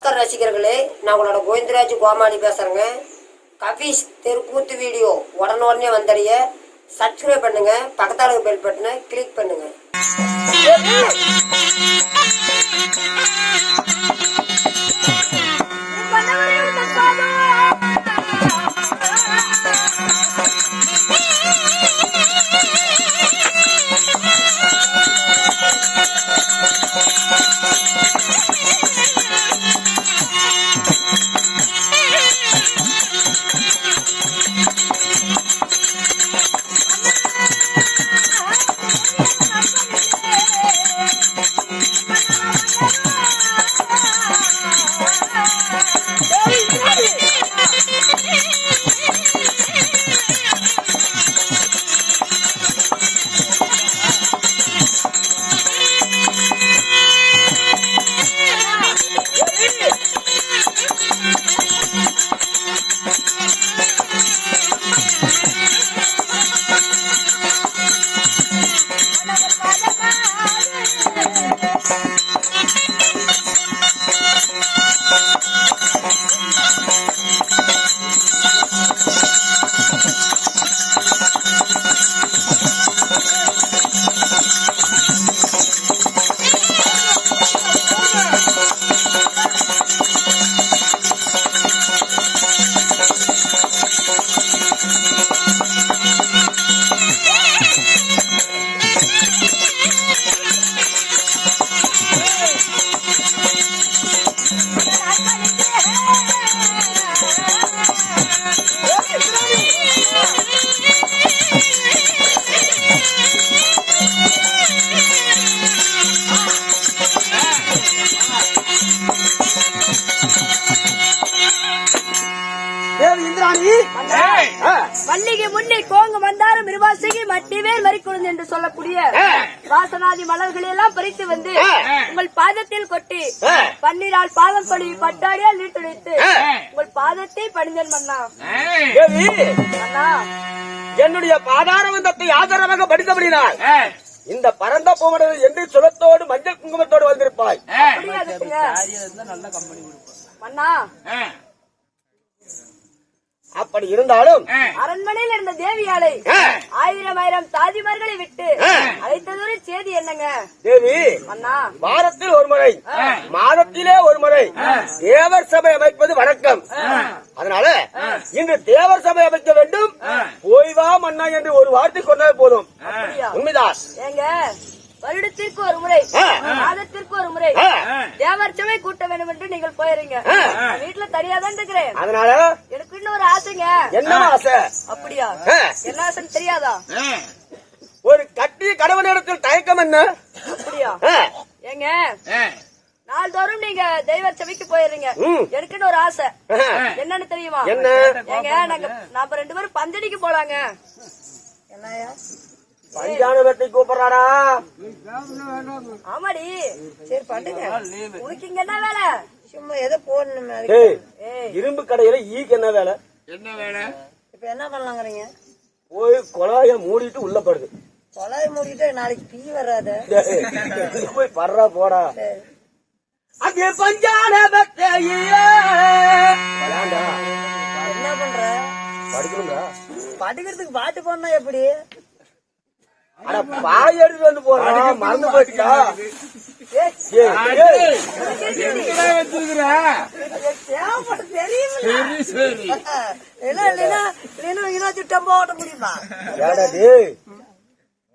ரசிகர்களே, நான் உங்களோட கோவிந்தராஜ் கோமாளி பேசுறேங்க. கபீஸ் தெருக்கூத்து வீடியோ உடனே வந்தடைய சப்ஸ்கிரைப் பண்ணுங்க, பக்கத்தால பெல் பட்டனை கிளிக் பண்ணுங்க. மல்லிகை முன்னே கோங்கு மந்தாரம் இருவாசிகை மட்டிவேல் மறிக்குழுந்து என்று சொல்லக்கூடிய வாசனாதி மலர்களை எல்லாம் பறித்து வந்து உங்கள் பாதத்தில் கொட்டி பன்னீரால் பாதம் கழுவி பட்டாடியால் நீட்டுடைத்து உங்கள் பாதத்தை பணிந்தேன் மன்னா. என்னுடைய பாதாரவந்தத்தை ஆதரவாக படித்தபடினால் இந்த பரந்த பூமடல் என்று சுலத்தோடு மஞ்சள் குங்குமத்தோடு வந்திருப்பாய் மன்னா. அப்படி இருந்தாலும் அரண்மனையில் இருந்த தேவியாலை ஆயிரம் தாதிமார்களை விட்டு அழைத்ததொரு செய்தி என்னங்க தேவி? அண்ணா, வாரத்தில் ஒரு முறை, மாதத்திலே ஒரு முறை தேவர் சபை அமைப்பது வழக்கம். அதனால இன்று தேவர் சபை அமைக்க வேண்டும், போய்வா மன்னா என்று ஒரு வார்த்தை கொண்டால் போதும். உண்மைதான். ஏங்க, வருடத்திற்கு ஒரு முறை, மாதத்திற்கு ஒரு முறை தேவர் சபை கூட்ட வேண்டும் என்று நீங்கள் போயிருங்க. வீட்டுல தனியாதான் இருக்கிறேன். அதனால எனக்கு இன்னும் ஒரு ஆசைங்க. என்ன ஆசை? அப்படியா? என்ன ஆசைன்னு தெரியாதா? ஒரு கட்டிய கடவுளிடத்தில் தயக்கம் என்ன? அப்படியா? ஏங்க, நாள்தோறும் நீங்க தெய்வ சபைக்கு போயிருங்க. எனக்குன்னு ஒரு ஆசை. என்னன்னு தெரியுமா? ஏங்க, நாம 2 பேரும் பந்தடிக்கு போலாங்க. என்னையா பஞ்சான வெட்டி கூப்பிடுறாரா? ஆமாடி. சரி பண்ணுங்க. உனக்கு இங்க என்ன வேலை? சும்மா எதை போடணும். இரும்பு கடையில ஈக்கு என்ன வேலை? என்ன வேலை? இப்ப என்ன பண்ணலாங்கிறீங்க? போய் குழாய மூடிட்டு உள்ள படுது. குழாய மூடிட்டு நாளைக்கு பீ வராத. போய் படுறா போடா. அங்கே பஞ்சான என்ன பண்ற? படுக்கணுங்களா? படுக்கிறதுக்கு பாட்டு போனா எப்படி? அட பாய் எடுத்து வந்து போடுறான், மறந்து போயிட்டா?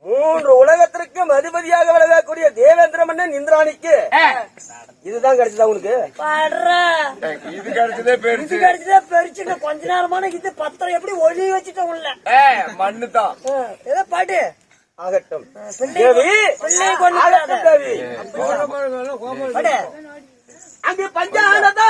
மூன்று உலகத்திற்கும் அதிபதியாக விலகக்கூடிய தேவேந்திர மன்னன் இந்திராணிக்கு இதுதான் கிடைச்சதா உனக்கு? இது கிடைச்சதே பெருச்சு. கொஞ்ச நேரமான இது பத்திரம் எப்படி ஒளி வச்சுட்ட உள்ள மண்ணு தான். ஏதோ பாட்டு ஆகட்டும். அங்கே பஞ்சானதா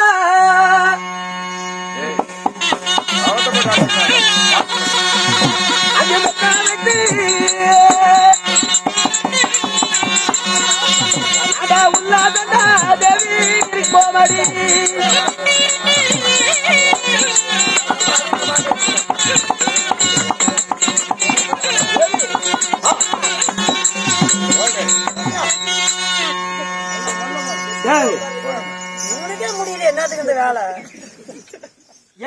அங்கே உள்ளாதா தேவி கோமடி உனக்கே முடியல என்னத்துக்கு இந்த வேலை?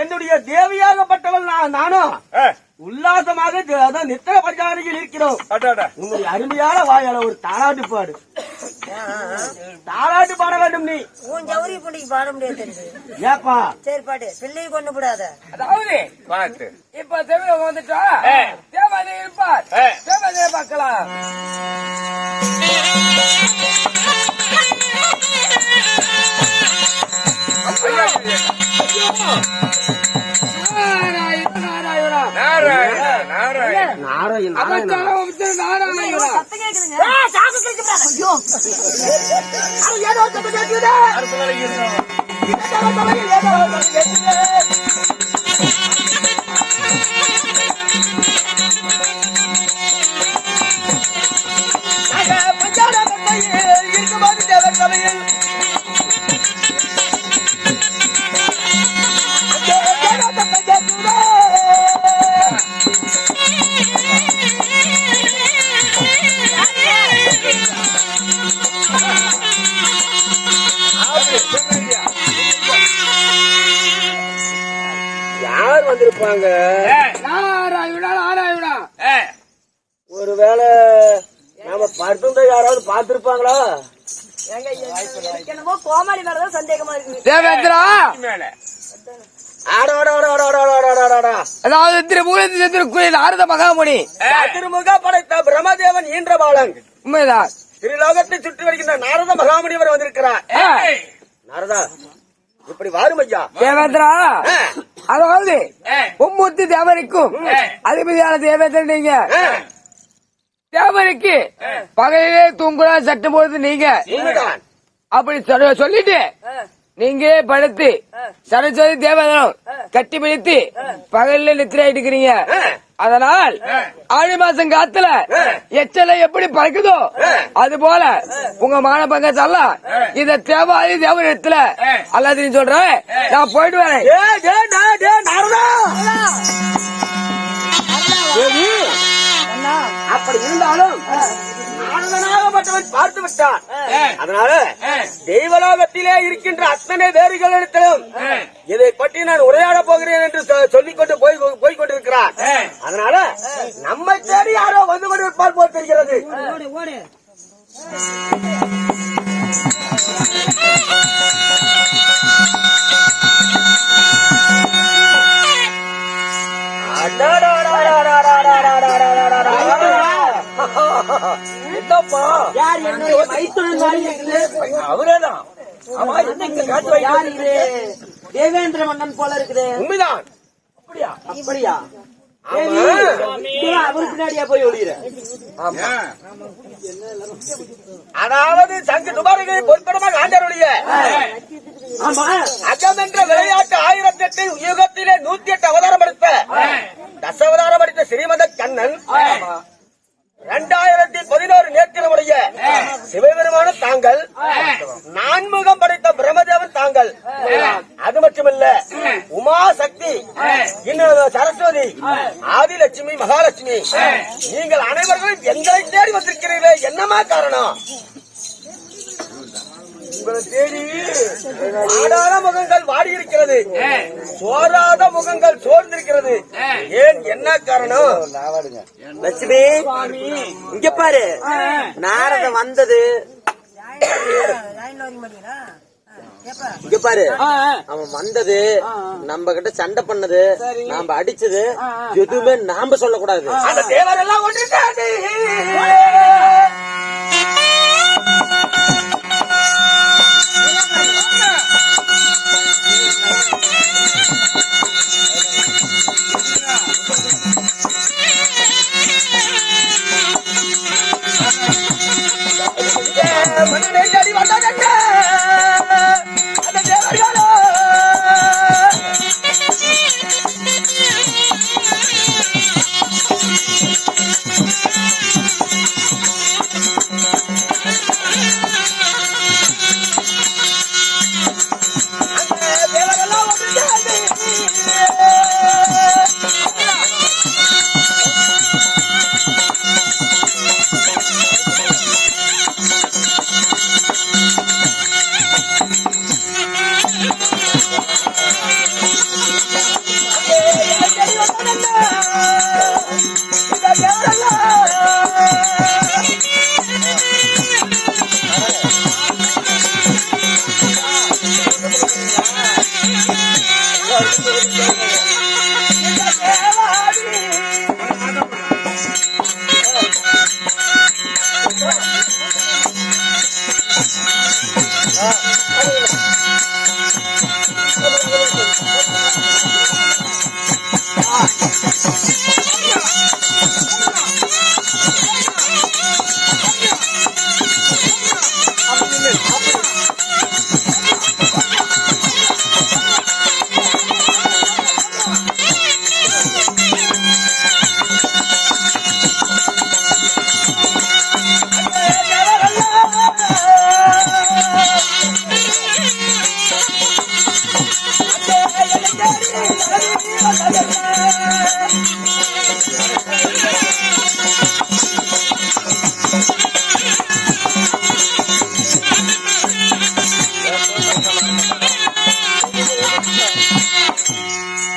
என்னுடைய தேவியாகப்பட்டவள் நானும் உல்லாசமாக அதான் நித்திர பரிகாரிகள் இருக்கிறோம். உன்னுடைய அருமையான வாயால ஒரு தாலாட்டு பாடு. தாலாட்டு பாட வேண்டும். நீ உன் ஜவுரி புண்டிக்கு பாட முடியாது தெரியுது. ஏப்பா சரி பாட்டு, பிள்ளையை கொண்டு விடாத. அதாவது பாத்து இப்ப தேவையில வந்துட்டா தேவாலயம் இருப்பார். தேவாலய பார்க்கலாம். சத்தம் கேக்குதுங்க. ஐயோ, இருக்கும்போது தேவர் சபையில் யார் வந்திருப்பாங்க? ஒருவேளை நாம படுத்துந்த யாராவது பார்த்திருப்பாங்களா? என்னமோ கோமாளி மேலதான் சந்தேகமா இருக்கு. தேவேந்திரா அதாவது திருமுக நாரத மகாமுனி திருமுக படைத்த பிரம்மதேவன் ஈன்ற பாலன். உண்மைதான். திருலோகத்தை சுற்றி வருகின்ற நாரத மகாமுனிவர் வந்திருக்கிறார். நாரதா, இப்படி வாரும் ஐயா. தேவேந்திரா, அதாவது மும்மூர்த்தி தேவனுக்கும் அதிபதியான தேவேந்திரன் நீங்க. தேவனுக்கு பகையிலே தூங்குறா சட்டும் பொழுது நீங்க அப்படி சொல்லிட்டு நீங்க படுத்து சரஸ்வதி தேவேந்திரம் கட்டி பிடித்து பகல்ல நித்திரை ஆயிட்டுக்கிறீங்க. அதனால் ஆடி மாசம் காத்துல எச்சலை எப்படி பறக்குதோ அது போல உங்க மான பங்கத்தெல்லாம் இத தேவாதி தேவனிடத்துல அல்லது சொல்றேன். நான் போயிட்டு வரேன். அப்படி இருந்தாலும் நாரதனாகப்பட்டவன் பார்த்து விட்டான். அதனால தெய்வலோகத்திலே இருக்கின்ற அத்தனை வேறுகளிடத்திலும் இதை பற்றி நான் உரையாட போகிறேன் என்று சொல்லிக்கொண்டு போய்கொண்டிருக்கிறார். அதனால நம்மை தேடி யாரோ வந்து கொண்டிருப்பார் போல் தெரிகிறது. என்னப்பா அவரேதான். ஆமா, தேவேந்திர மன்னன் போல இருக்குது. உண்மைதான். அப்படியா? அவரு பின்னாடியா போய் ஒளிகிற? அதாவது சங்கு துபாரிகளை பொருட்படமாக ஆண்டருடைய அகம் என்ற விளையாட்டு 1008 யுகத்திலே 108 அவதாரம் எடுத்த தசவதாரம் எடுத்த ஸ்ரீமத கண்ணன் 2011 நேத்திரமுடைய சிவபெருமான தாங்கள், நான்முகம் படைத்த பிரம்மதேவன் தாங்கள், அது மட்டுமல்ல உமா சக்தி, இன்னும் சரஸ்வதி, ஆதிலட்சுமி, மகாலட்சுமி, நீங்கள் அனைவர்களும் எங்களை தேடி வந்திருக்கிறீர்களே, என்னமா காரணம்? உங்களை தேடி ஆடாத முகங்கள் வாடி இருக்கிறது, சோறாத முகங்கள் சோர்ந்திருக்கிறது. ஏன், என்ன காரணம்? லட்சுமி, இங்க பாரு. நாரத வந்தது இங்க பாரு. அவன் வந்தது, நம்ம கிட்ட சண்டை பண்ணது, நாம அடிச்சது எதுவுமே நாம சொல்லக்கூடாது. அந்த தேவரெல்லாம் ஒன்று சேர்ந்து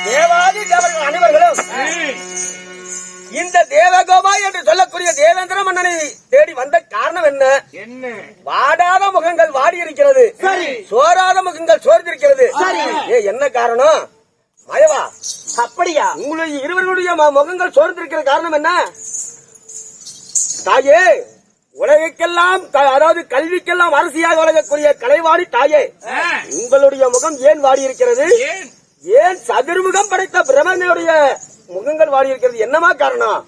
தேவாதி தேவர்கள் அனைவர்களும் இந்த தேவகோமா என்று சொல்லக்கூடிய தேவேந்திர மன்னனை தேடி வந்த காரணம் என்ன? வாடாத முகங்கள் வாடி இருக்கிறது, சோறாத முகங்கள் சோர்ந்திருக்கிறது. என்ன காரணம் மாயவா? அப்படியா? உங்களுடைய இருவர்களுடைய முகங்கள் சோர்ந்திருக்கிற காரணம் என்ன? தாயே, உலகிற்கெல்லாம் அதாவது கல்விக்கெல்லாம் அரசியாக வழங்கக்கூடிய கலைவாணி தாயே, உங்களுடைய முகம் ஏன் வாடி இருக்கிறது? ஏன் சதுர்முகம் படைத்த பிரம்மனுடைய முகங்கள் வாடி இருக்கிறது? என்னமா காரணம்?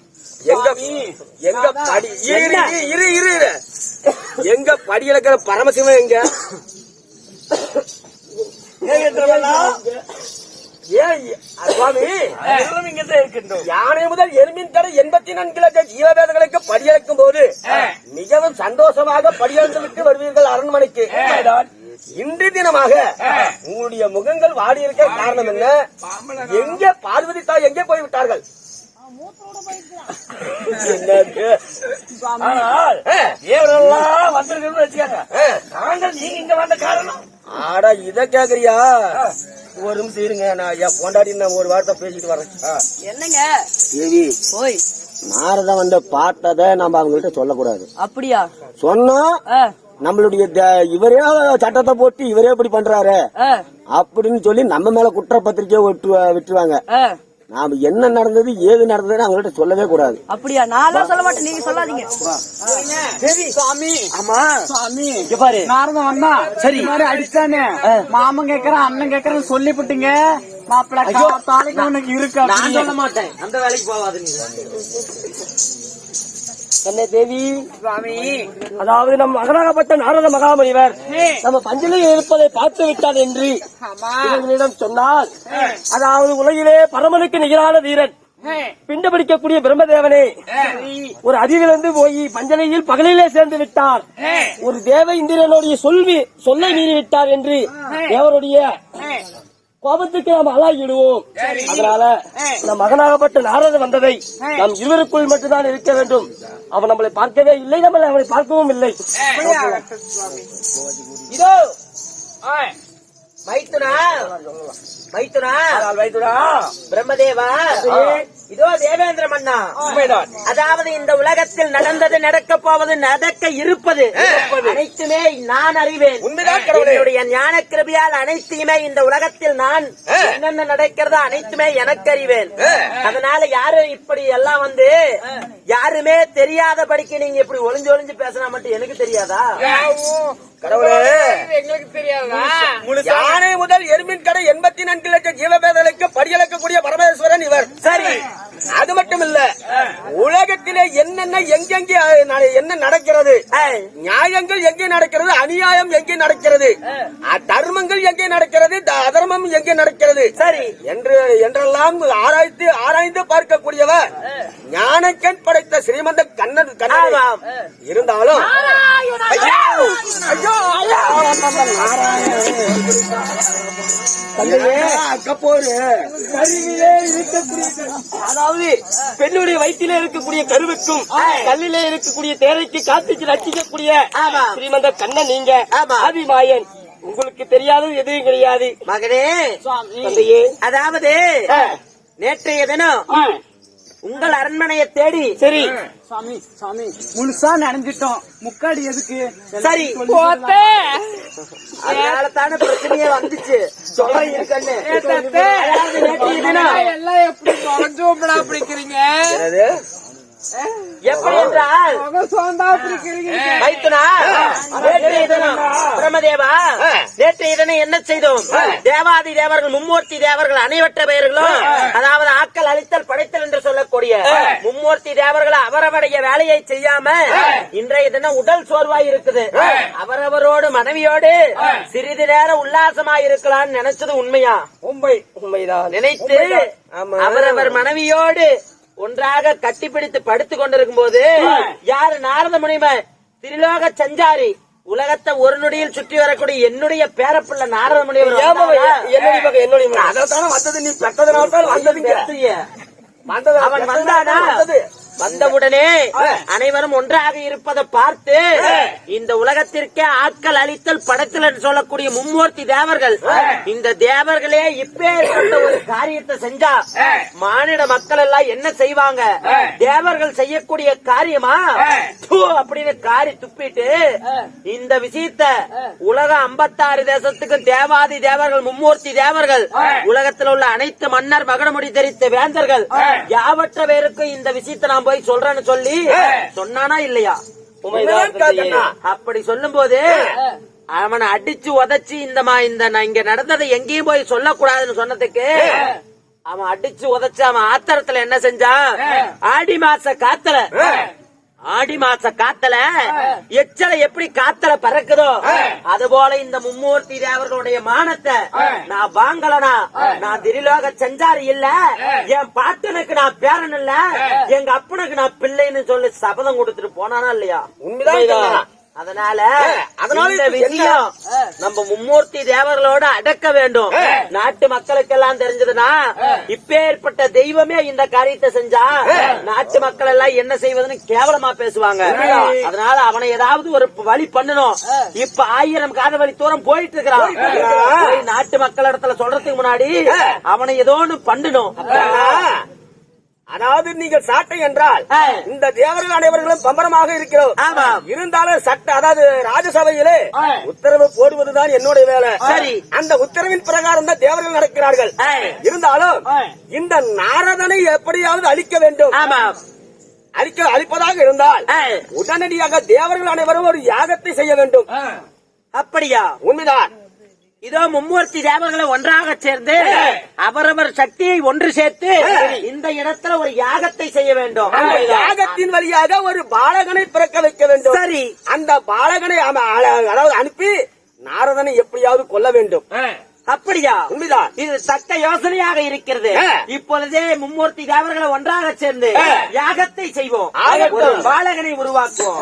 எங்க படி எங்க படி இழக்கிற பரமசிவம் எங்க? யானை முதல் எருமின் தடை 84 லட்சம் ஜீவவேதங்களுக்கு படியெடுக்கும் போது மிகவும் சந்தோஷமாக படியெடுத்து விட்டு வருவீர்கள் அரண்மனைக்கு. இன்று தினமாக உங்களுடைய முகங்கள் வாடி இருக்க காரணம் என்ன? எங்கே பார்வதி தாய் எங்கே போய்விட்டார்கள்? நீங்க இங்க வந்த காரணம்? ஆடா இத கேக்குறியா? ஒரு நிமிஷம் இருங்க, நான் என் பொண்டாடி நான் ஒரு வார்த்தை பேசிட்டு வரேன். என்னங்க தேவி, ஓய் நாரதம் வந்த பார்த்தத நம்ம அவங்க கிட்ட சொல்லக்கூடாது. அப்படியா? சொன்னா நம்மளுடைய இவரே சட்டத்தை போட்டு இவரே இப்படி பண்றாரு அப்படின்னு சொல்லி நம்ம மேல குற்றப்பத்திரிக்கையை விட்டுருவாங்க. நாம என்ன நடந்தது ஏது நடந்ததுன்னு அவங்கள்ட்ட சொல்லவே கூடாது. அப்படியா? நான் தான் சொல்ல மாட்டேன், நீங்க சொல்லாதீங்க. சாமி, ஆமா சாமி, இங்க பாரு, நாரதம் வந்தா சரி மாதிரி அடிச்சானே, மாமன் கேக்குறான் அண்ணன் கேக்குறேன்னு சொல்லிவிட்டுங்க. மாப்பிள்ளை தாலைக்கு உனக்கு இருக்கா? நான் சொல்ல மாட்டேன், அந்த வேலைக்கு போவாது. என்ன தேவி சுவாமி, அதாவது நம் மகனாகப்பட்ட நாரத மகாமுனிவர் நம்ம பஞ்சலில் இருப்பதை பார்த்து விட்டார் என்று இவர்களிடம் சொன்னால், அதாவது உலகிலே பரமனுக்கு நிகரான வீரன், பிண்ட பிடிக்கக்கூடிய பிரம்மதேவனே ஒரு அதிலிருந்து போய் பஞ்சனையில் பகலிலே சேர்ந்து விட்டார். ஒரு தேவ இந்திரனுடைய சொல்லை மீறி விட்டார் என்று தேவருடைய கோபத்துக்கு நாம் ஆளாகிடுவோம். அதனால நம் மகனாகப்பட்ட நாரத வந்ததை நாம் இருவருக்குள் மட்டும்தான் இருக்க வேண்டும். அவன் நம்மளை பார்க்கவே இல்லை, நம்மளை அவனை பார்க்கவும் இல்லை. இதோ மைத்துனா பிரம்மதேவா, இதோ தேவேந்திர மன்னா, அதாவது இந்த உலகத்தில் நடந்தது, நடக்க போவது, நடக்க இருப்பது அனைத்துமே நான் அறிவேன். என்னுடைய ஞான கிருபையால் அனைத்தையுமே இந்த உலகத்தில் நான் என்னென்ன நடக்கிறதோ அனைத்துமே எனக்கு அறிவேன். அதனால யாரும் இப்படி எல்லாம் வந்து யாருமே தெரியாதபடிக்கு நீங்க இப்படி ஒளிஞ்சு ஒளிஞ்சு பேசினா மட்டும் எனக்கு தெரியாதா? கடவுளே, எங்களுக்கு தெரியாதா? யானை முதல் எருமின் கடை 84 லட்சம் ஜீவபேதங்களுக்கு படியளக்கக்கூடிய பரமேஸ்வரன் இவர். சரி, அது மட்டும் இல்ல, உலகத்திலே என்னென்ன எங்கெங்கே என்ன நடக்கிறது, நியாயங்கள் எங்கே நடக்கிறது, அநியாயம் எங்கே நடக்கிறது, தர்மங்கள் எங்கே நடக்கிறது, அதர்மம் எங்கே நடக்கிறது, சரி என்றெல்லாம் ஆராய்ந்து பார்க்கக்கூடியவர் ஞானக்கண் படைத்த ஸ்ரீமந்த கண்ணன். இருந்தாலும் அதாவது பெண்ணுடைய வயிற்றிலே இருக்கக்கூடிய கருவுக்கும் கல்லிலே இருக்கக்கூடிய தேரைக்கு காத்துக்கு ரட்சிக்கக்கூடிய ஸ்ரீமந்த கண்ணன் நீங்க. ஆதிமாயன் உங்களுக்கு தெரியாதது எதுவும் கிடையாது. மகனே தந்தையே. அதாவது நேற்றைய தினம் உங்கள் அரண்மனையை தேடி சரி சாமி சாமி முழுசா நனைஞ்சிட்டோம். முக்காடி எதுக்கு? சரி போத்தே. அதனால தானே பிரச்சனையே வந்துச்சு. சொல்றேன் இருக்கண்ணு. அதாவது நேற்றைய தினம் எல்லாம் எப்படி தொலைஞ்சோம்டா பிடிக்கிறீங்க? என்னது? எப்படி என்றால் சோந்தா பிடிக்கிறீங்க? மைத்துனா, நேற்றைய தினம் பிரம்மதேவா, நேற்றைய தினம் என்ன செய்தோம்? தேவாதி தேவர்கள், மும்மூர்த்தி தேவர்கள் அனைவற்ற பெயர்களும், அதாவது ஆக்கல், அழித்தல், படைத்தல் என்று சொல்லக்கூடிய மும்மூர்த்தி தேவர்கள் அவரவருடைய வேலையை செய்யாம இன்றைய தினம் உடல் சோர்வாய் இருக்குது. அவரவரோடு மனைவியோடு சிறிது நேரம் உல்லாசமாய் இருக்கலாம்னு நினைச்சது உண்மையா? உண்மைதான். நினைத்து அவரவர் மனைவியோடு ஒன்றாக கட்டிப்பிடித்து படுத்துக் கொண்டிருக்கும் போது யாரு? நாரத முனிவர், திரிலோக சஞ்சாரி, உலகத்தை ஒரு நொடியில் சுற்றி வரக்கூடிய என்னுடைய பேரப்பிள்ளை நாரத முனிவர். என்னுடைய அதான வந்தது. நீ பெற்றதனால்தான் வந்ததுங்க. அவன் வந்தானா? வந்தவுடனே அனைவரும் ஒன்றாக இருப்பதை பார்த்து இந்த உலகத்திற்கே ஆட்கள் அழித்தல், படைத்தல் என்று சொல்லக்கூடிய மும்மூர்த்தி தேவர்கள், இந்த தேவர்களே இப்பேற்பட்ட ஒரு காரியத்தை செஞ்சா மானிட மக்கள் எல்லாம் என்ன செய்வாங்க? தேவர்கள் செய்யக்கூடிய காரியமா அப்படின்னு காரி துப்பிட்டு இந்த விஷயத்த உலக 56 தேசத்துக்கும் தேவாதி தேவர்கள், மும்மூர்த்தி தேவர்கள், உலகத்தில் உள்ள அனைத்து மன்னர், மகடமுடி தெரித்த வேந்தர்கள் யாவற்ற பேருக்கும் இந்த விஷயத்தை நான் போய் சொல்றேன்னு சொல்லி சொன்னானா இல்லையா? அப்படி சொல்லும் போது அவனை அடிச்சு உதைச்சு இந்த இங்க நடந்ததை எங்கேயும் போய் சொல்லக்கூடாதுன்னு சொன்னதுக்கு அவன் அடிச்சு உதைச்சு அவன் ஆத்திரத்துல என்ன செஞ்சான்? ஆடி மாச காத்தல எச்சலை எப்படி காத்தல பறக்குதோ அது போல இந்த மும்மூர்த்தி தேவர்களுடைய மானத்தை நான் வாங்கலனா நான் திரிலோக சஞ்சாரி இல்ல, என் பாட்டனுக்கு நான் பேரன் இல்ல, எங்க அப்பனுக்கு நான் பிள்ளைன்னு சொல்லி சபதம் கொடுத்துட்டு போனானா இல்லையா? உண்மைதான். அதனால இந்த விஷயம் நம்ம மும்மூர்த்தி தேவர்களோட அடக்க வேண்டும். நாட்டு மக்களுக்கெல்லாம் தெரிஞ்சதுன்னா இப்பேற்பட்ட தெய்வமே இந்த காரியத்தை செஞ்சா நாட்டு மக்கள் எல்லாம் என்ன செய்வதுன்னு கேவலமா பேசுவாங்க. அதனால அவனை ஏதாவது ஒரு வழி பண்ணணும். இப்ப 1000 காத வழி தூரம் போயிட்டு இருக்கிறான். நாட்டு மக்கள் இடத்துல சொல்றதுக்கு முன்னாடி அவனை ஏதோ ஒண்ணு பண்ணணும். அதாவது நீங்கள் சாட்டை என்றால் இந்த தேவர்கள் அனைவர்களும் பம்பரமாக இருக்கிறோம். இருந்தாலும் சட்ட, அதாவது ராஜசபையிலே உத்தரவு போடுவதுதான் என்னுடைய வேலை. சரி, அந்த உத்தரவின் பிரகாரம் தான் தேவர்கள் நடக்கிறார்கள். இருந்தாலும் இந்த நாரதனை எப்படியாவது அழிக்க வேண்டும். அழிப்பதாக இருந்தால் உடனடியாக தேவர்கள் அனைவரும் ஒரு யாகத்தை செய்ய வேண்டும். அப்படியா? உண்மைதான். இதோ மும்மூர்த்தி தேவர்களை ஒன்றாக சேர்ந்து அவரவர் சக்தியை ஒன்று சேர்த்து இந்த இடத்துல ஒரு யாகத்தை செய்ய வேண்டும். யாகத்தின் வழியாக ஒரு பாலகனை பிறக்க வைக்க வேண்டும். சரி, அந்த பாலகனை அதாவது அனுப்பி நாரதனை எப்படியாவது கொல்ல வேண்டும். அப்படியா? உண்மைதான். இது தக்க யோசனையாக இருக்கிறது. இப்பொழுதே மும்மூர்த்தி தேவர்களை ஒன்றாக சேர்ந்து யாகத்தை செய்வோம். ஒரு பாலகனை உருவாக்குவோம்.